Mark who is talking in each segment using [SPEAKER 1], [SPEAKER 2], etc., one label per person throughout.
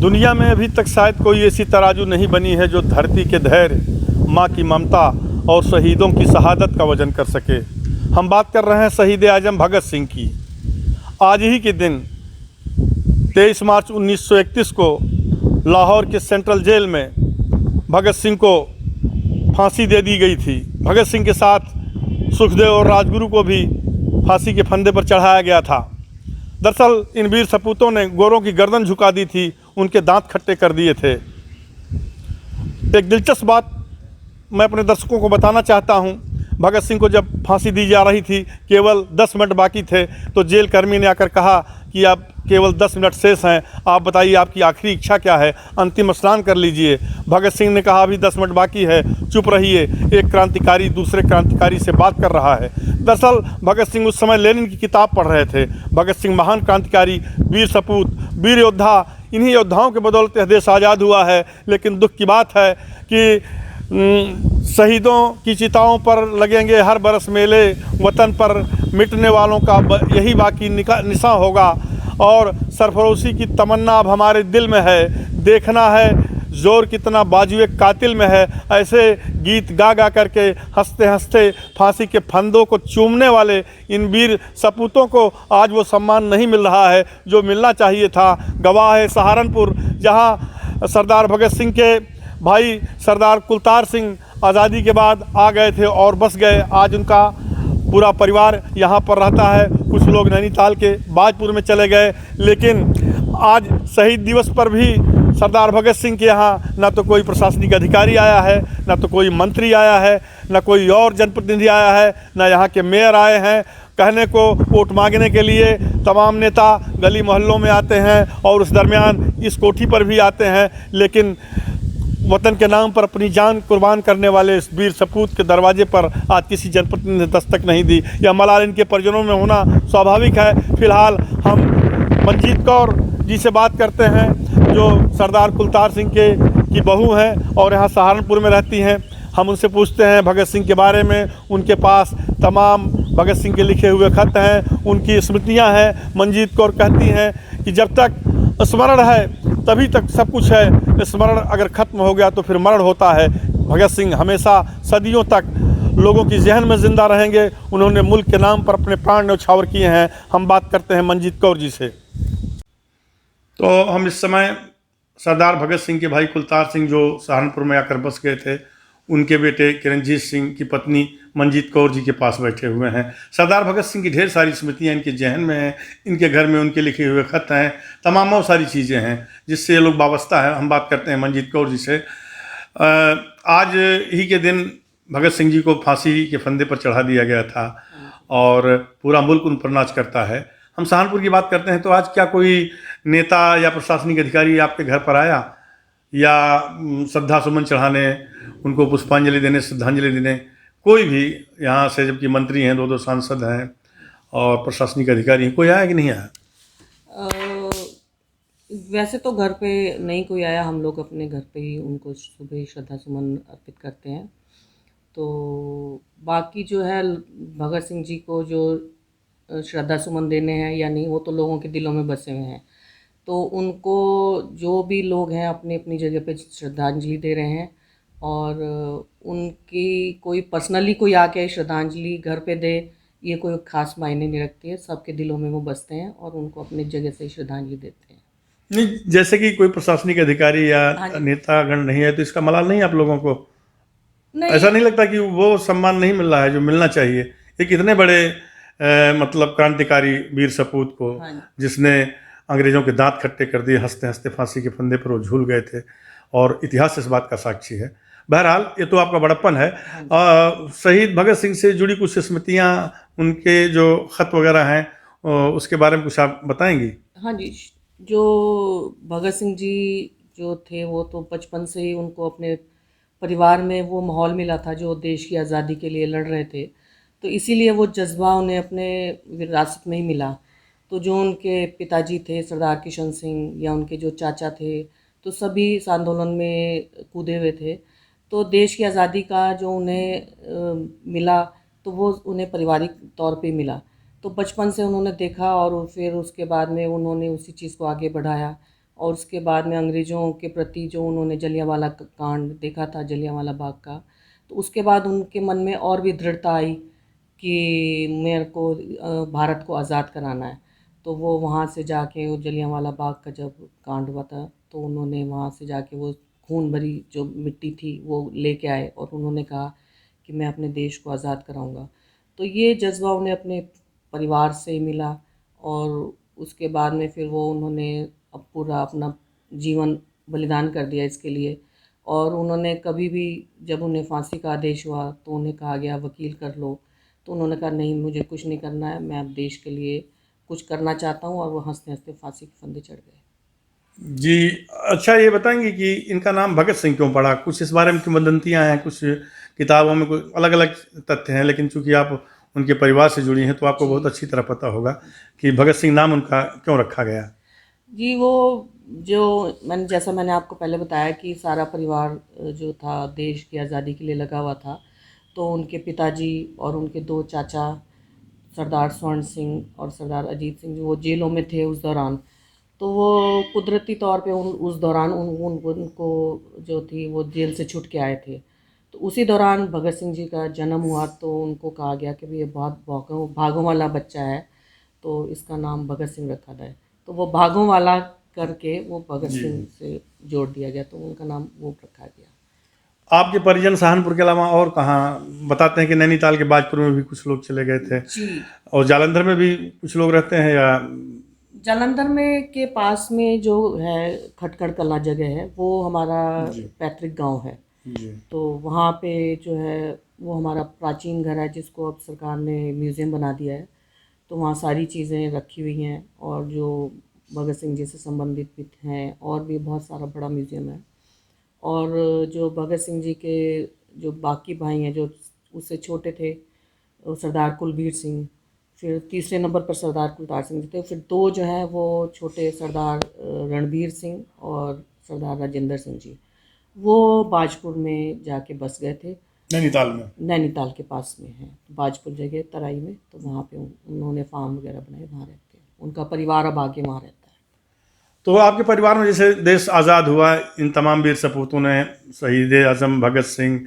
[SPEAKER 1] दुनिया में अभी तक शायद कोई ऐसी तराजू नहीं बनी है जो धरती के धैर्य, माँ की ममता और शहीदों की शहादत का वजन कर सके। हम बात कर रहे हैं शहीद आजम भगत सिंह की। आज ही के दिन 23 मार्च 1931 को लाहौर के सेंट्रल जेल में भगत सिंह को फांसी दे दी गई थी। भगत सिंह के साथ सुखदेव और राजगुरु को भी फांसी के फंदे पर चढ़ाया गया था। दरअसल इन वीर सपूतों ने गोरों की गर्दन झुका दी थी, उनके दांत खट्टे कर दिए थे। एक दिलचस्प बात मैं अपने दर्शकों को बताना चाहता हूं। भगत सिंह को जब फांसी दी जा रही थी, केवल 10 मिनट बाकी थे, तो जेल कर्मी ने आकर कहा कि अब केवल 10 मिनट शेष हैं, आप बताइए आपकी आखिरी इच्छा क्या है, अंतिम स्नान कर लीजिए। भगत सिंह ने कहा अभी 10 मिनट बाकी है, चुप रहिए, एक क्रांतिकारी दूसरे क्रांतिकारी से बात कर रहा है। दरअसल भगत सिंह उस समय लेनिन की किताब पढ़ रहे थे। भगत सिंह महान क्रांतिकारी, वीर सपूत, वीर योद्धा, इन्हीं योद्धाओं के बदौलत यह देश आज़ाद हुआ है। लेकिन दुख की बात है कि शहीदों की चिताओं पर लगेंगे हर बरस मेले, वतन पर मिटने वालों का यही बाकी निशा होगा। और सरफरोशी की तमन्ना अब हमारे दिल में है, देखना है जोर कितना बाजुए कातिल में है। ऐसे गीत गा गा करके हंसते हंसते फांसी के फंदों को चूमने वाले इन वीर सपूतों को आज वो सम्मान नहीं मिल रहा है जो मिलना चाहिए था। गवाह है सहारनपुर, जहां सरदार भगत सिंह के भाई सरदार कुलतार सिंह आज़ादी के बाद आ गए थे और बस गए। आज उनका पूरा परिवार यहाँ पर रहता है। कुछ लोग नैनीताल के बाजपुर में चले गए। लेकिन आज शहीद दिवस पर भी सरदार भगत सिंह के यहाँ ना तो कोई प्रशासनिक अधिकारी आया है, ना तो कोई मंत्री आया है, ना कोई और जनप्रतिनिधि आया है, ना यहाँ के मेयर आए हैं। कहने को वोट मांगने के लिए तमाम नेता गली मोहल्लों में आते हैं और उस दरमियान इस कोठी पर भी आते हैं। लेकिन वतन के नाम पर अपनी जान कुर्बान करने वाले इस वीर सपूत के दरवाजे पर आज किसी जनप्रतिनिधि ने दस्तक नहीं दी। यह मलाल इनके परिजनों में होना स्वाभाविक है। फिलहाल हम मंजीत कौर जी से बात करते हैं, जो सरदार कुलतार सिंह की बहू हैं और यहाँ सहारनपुर में रहती हैं। हम उनसे पूछते हैं भगत सिंह के बारे में। उनके पास तमाम भगत सिंह के लिखे हुए खत हैं, उनकी स्मृतियाँ हैं। मंजीत कौर कहती हैं कि जब तक स्मरण है तभी तक सब कुछ है, स्मरण अगर खत्म हो गया तो फिर मरण होता है। भगत सिंह हमेशा सदियों तक लोगों की जहन में ज़िंदा रहेंगे। उन्होंने मुल्क के नाम पर अपने प्राण न्यौछावर किए हैं। हम बात करते हैं मंजीत कौर जी से। तो हम इस समय सरदार भगत सिंह के भाई कुलतार सिंह जो सहारनपुर में आकर बस गए थे, उनके बेटे किरणजीत सिंह की पत्नी मंजीत कौर जी के पास बैठे हुए हैं। सरदार भगत सिंह की ढेर सारी स्मृतियाँ इनके जहन में हैं, इनके घर में उनके लिखे हुए खत हैं, तमाम बहुत सारी चीज़ें हैं जिससे ये लोग वाबस्ता है। हम बात करते हैं मंजीत कौर जी से। आज ही के दिन भगत सिंह जी को फांसी के फंदे पर चढ़ा दिया गया था और पूरा मुल्क उन पर नाच करता है। हम सहारनपुर की बात करते हैं तो आज क्या कोई नेता या प्रशासनिक अधिकारी आपके घर पर आया या श्रद्धा सुमन चढ़ाने, उनको पुष्पांजलि देने, श्रद्धांजलि देने? कोई भी यहाँ से, जबकि मंत्री हैं, 2 सांसद हैं और प्रशासनिक अधिकारी हैं, कोई आया कि नहीं आया?
[SPEAKER 2] वैसे तो घर पे नहीं कोई आया। हम लोग अपने घर पे ही उनको सुबह श्रद्धा सुमन अर्पित करते हैं। तो बाकी जो है भगत सिंह जी को जो श्रद्धा सुमन देने हैं या नहीं, वो तो लोगों के दिलों में बसे हुए हैं। तो उनको जो भी लोग हैं अपनी अपनी जगह पे श्रद्धांजलि दे रहे हैं और उनकी कोई पर्सनली कोई आके श्रद्धांजलि घर पे दे, ये कोई खास मायने नहीं रखती है। सबके दिलों में वो बसते हैं और उनको अपनी जगह से श्रद्धांजलि देते हैं।
[SPEAKER 1] नहीं, जैसे कि कोई प्रशासनिक अधिकारी या नेतागण नहीं है तो इसका मलाल नहीं आप लोगों को? नहीं, ऐसा नहीं लगता कि वो सम्मान नहीं मिल रहा है जो मिलना चाहिए एक इतने बड़े मतलब क्रांतिकारी वीर सपूत को, जिसने अंग्रेजों के दांत खट्टे कर दिए, हंसते हंसते फांसी के फंदे पर वो झूल गए थे और इतिहास इस बात का साक्षी है। बहरहाल ये तो आपका बड़प्पन है। शहीद भगत सिंह से जुड़ी कुछ स्मृतियाँ, उनके जो खत वगैरह हैं, उसके बारे में कुछ आप बताएंगी?
[SPEAKER 2] हाँ जी, जो भगत सिंह जी जो थे वो तो बचपन से ही उनको अपने परिवार में वो माहौल मिला था जो देश की आज़ादी के लिए लड़ रहे थे। तो इसीलिए वो जज्बा उन्हें अपने विरासत में ही मिला। तो जो उनके पिताजी थे सरदार किशन सिंह या उनके जो चाचा थे, तो सभी इस आंदोलन में कूदे हुए थे। तो देश की आज़ादी का जो उन्हें मिला, तो वो उन्हें पारिवारिक तौर पे मिला। तो बचपन से उन्होंने देखा और फिर उसके बाद में उन्होंने उसी चीज़ को आगे बढ़ाया। और उसके बाद में अंग्रेज़ों के प्रति जो उन्होंने जलियांवाला कांड देखा था, जलियांवाला बाग का, तो उसके बाद उनके मन में और भी दृढ़ता आई कि मेरे को भारत को आज़ाद कराना है। तो वो वहाँ से जाके वो जलियांवाला बाग का जब कांड हुआ था, तो उन्होंने वहाँ से जाके वो खून भरी जो मिट्टी थी वो लेके आए और उन्होंने कहा कि मैं अपने देश को आज़ाद कराऊंगा। तो ये जज्बा उन्हें अपने परिवार से ही मिला और उसके बाद में फिर वो उन्होंने अब पूरा अपना जीवन बलिदान कर दिया इसके लिए। और उन्होंने कभी भी जब उन्हें फांसी का आदेश हुआ तो उन्हें कहा गया वकील कर लो, तो उन्होंने कहा नहीं, मुझे कुछ नहीं करना है, मैं अब देश के लिए कुछ करना चाहता हूँ। और वो हंसते हंसते फांसी के फंदे चढ़ गए।
[SPEAKER 1] जी। अच्छा, ये बताएंगे कि इनका नाम भगत सिंह क्यों पड़ा? कुछ इस बारे में किंवदंतियाँ हैं, कुछ किताबों में कुछ अलग अलग तथ्य हैं, लेकिन चूंकि आप उनके परिवार से जुड़ी हैं तो आपको बहुत अच्छी तरह पता होगा कि भगत सिंह नाम उनका क्यों रखा गया।
[SPEAKER 2] जी, वो जो मैंने आपको पहले बताया कि सारा परिवार जो था देश की आज़ादी के लिए लगा हुआ था। तो उनके पिताजी और उनके दो चाचा सरदार स्वर्ण सिंह और सरदार अजीत सिंह जो वो जेलों में थे उस दौरान। तो वो कुदरती तौर पे उस दौरान उनको जो थी वो जेल से छूट के आए थे। तो उसी दौरान भगत सिंह जी का जन्म हुआ, तो उनको कहा गया कि भाई ये बहुत भागों वाला बच्चा है, तो इसका नाम भगत सिंह रखा जाए। तो वो भागों वाला करके वो भगत सिंह से जोड़ दिया गया, तो उनका नाम वो रखा गया।
[SPEAKER 1] आपके परिजन सहारनपुर के अलावा और कहाँ? बताते हैं कि नैनीताल के बाजपुर में भी कुछ लोग चले गए थे
[SPEAKER 2] जी,
[SPEAKER 1] और जालंधर में भी कुछ लोग रहते हैं, या?
[SPEAKER 2] जालंधर में के पास में जो है खटखड़ कला जगह है, वो हमारा पैतृक गांव है। तो वहाँ पे जो है वो हमारा प्राचीन घर है जिसको अब सरकार ने म्यूज़ियम बना दिया है। तो वहाँ सारी चीज़ें रखी हुई हैं और जो भगत सिंह जी से संबंधित भी हैं, और भी बहुत सारा बड़ा म्यूज़ियम है। और जो भगत सिंह जी के जो बाकी भाई हैं जो उससे छोटे थे, वो सरदार कुलबीर सिंह, फिर तीसरे नंबर पर सरदार कुलतार सिंह जी थे, फिर दो जो हैं वो छोटे सरदार रणबीर सिंह और सरदार राजेंद्र सिंह जी, वो बाजपुर में जाके बस गए थे।
[SPEAKER 1] नैनीताल में?
[SPEAKER 2] नैनीताल के पास में है बाजपुर जगह तराई में, तो वहाँ पे उन्होंने फार्म वगैरह बनाए, वहाँ रहते हैं। उनका परिवार अब आगे वहाँ रहता है।
[SPEAKER 1] तो आपके परिवार में जैसे देश आज़ाद हुआ, इन तमाम वीर सपूतों ने, शहीद आजम भगत सिंह,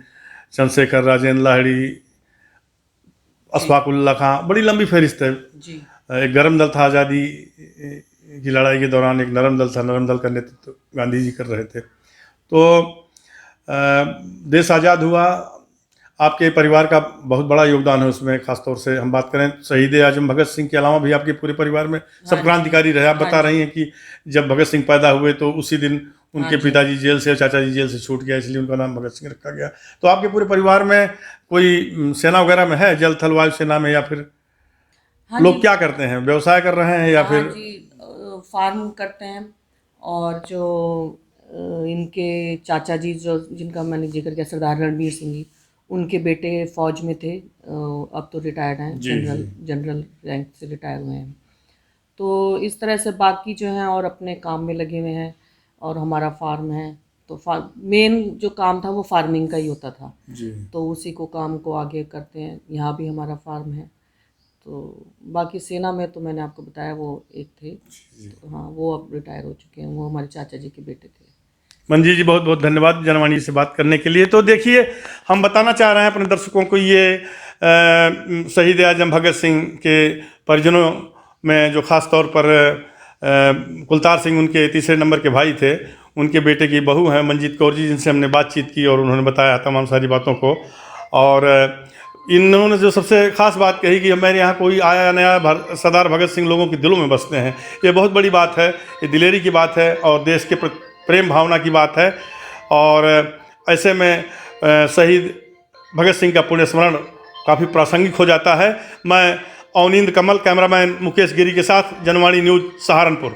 [SPEAKER 1] चंद्रशेखर, राजेंद्र लाहिड़ी, अशफाकुल्ला खां, बड़ी लंबी फहरिस्त है।
[SPEAKER 2] जी,
[SPEAKER 1] एक गरम दल था आज़ादी की लड़ाई के दौरान, एक नरम दल था, नरम दल का नेतृत्व गांधी जी कर रहे थे। तो देश आज़ाद हुआ, आपके परिवार का बहुत बड़ा योगदान है उसमें। खासतौर से हम बात करें शहीद आजम भगत सिंह के अलावा भी आपके पूरे परिवार में सब क्रांतिकारी रहे। आप बता रही हैं कि जब भगत सिंह पैदा हुए तो उसी दिन उनके पिताजी जेल से, चाचा जी जेल से छूट गया, इसलिए उनका नाम भगत सिंह रखा गया। तो आपके पूरे परिवार में कोई सेना वगैरह में है, जल थल वायु सेना में, या फिर लोग क्या करते हैं, व्यवसाय कर रहे हैं या फिर?
[SPEAKER 2] जी, फार्म करते हैं। और जो इनके चाचा जी जो जिनका मैंने जिक्र किया सरदार रणबीर सिंह जी, उनके बेटे फौज में थे, अब तो रिटायर्ड हैं, जनरल रैंक से रिटायर हुए हैं। तो इस तरह से बाकी जो हैं और अपने काम में लगे हुए हैं। और हमारा फार्म है, तो मेन जो काम था वो फार्मिंग का ही होता था। तो उसी को काम को आगे करते हैं। यहाँ भी हमारा फार्म है। तो बाकी सेना में तो मैंने आपको बताया वो एक थे, तो हाँ वो अब रिटायर हो चुके हैं, वो हमारे चाचा जी के बेटे थे।
[SPEAKER 1] मंजी जी, बहुत बहुत धन्यवाद जनवाणी से बात करने के लिए। तो देखिए, हम बताना चाह रहे हैं अपने दर्शकों को, ये शहीद आजम भगत सिंह के परिजनों में जो ख़ास तौर पर कुलतार सिंह उनके तीसरे नंबर के भाई थे, उनके बेटे की बहू हैं मंजीत कौर जी, जिनसे हमने बातचीत की और उन्होंने बताया तमाम सारी बातों को। और इन्होंने जो सबसे ख़ास बात कही कि हमारे यहाँ कोई आया नया सरदार भगत सिंह लोगों के दिलों में बसते हैं, ये बहुत बड़ी बात है, ये दिलेरी की बात है और देश के प्रेम भावना की बात है। और ऐसे में शहीद भगत सिंह का पुण्य स्मरण काफ़ी प्रासंगिक हो जाता है। मैं अवनींद्र कमल, कैमरामैन मुकेश गिरी के साथ, जनवाणी न्यूज़ सहारनपुर।